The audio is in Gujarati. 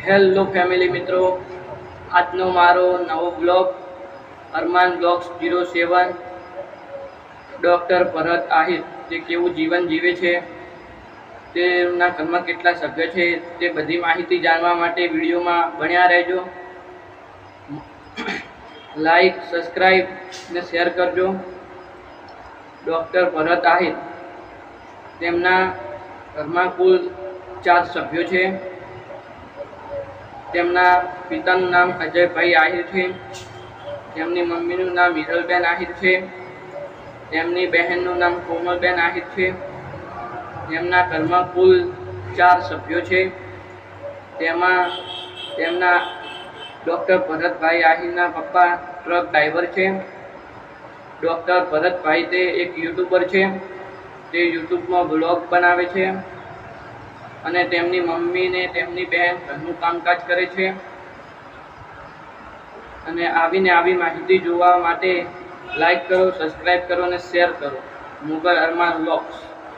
હેલો ફેમિલી મિત્રો, આજનો મારો નવો બ્લોગ અરમાન બ્લોગ્સ 07 ડૉક્ટર ભરત આહિર તે કેવું જીવન જીવે છે, તેમના ઘરમાં કેટલા સભ્ય છે તે બધી માહિતી જાણવા માટે વિડીયોમાં બન્યા રહેજો. લાઈક, સબસ્ક્રાઈબ ને શેર કરજો. ડૉક્ટર ભરત આહિર તેમના ઘરમાં કુલ 4 સભ્યો છે. તેમના પિતાનું નામ અજયભાઈ આહિર છે, તેમની મમ્મીનું નામ હિરલબેન આહિર છે, તેમની બહેનનું નામ કોમલબેન આહિર છે. તેમના ઘરમાં કુલ 4 સભ્યો છે. તેમાં તેમના ડૉક્ટર ભરતભાઈ આહિરના પપ્પા ટ્રક ડ્રાઈવર છે. ડૉક્ટર ભરતભાઈ તે એક યુટ્યુબર છે, તે યુટ્યુબમાં બ્લોગ બનાવે છે અને તેમની મમ્મી ને તેમની બહેન ઘરનું કામકાજ કરે છે. અને આવી માહિતી જોવા માટે લાઈક કરો, સબસ્ક્રાઈબ કરો અને શેર કરો. મુગલ અરમાન બ્લોગ્સ.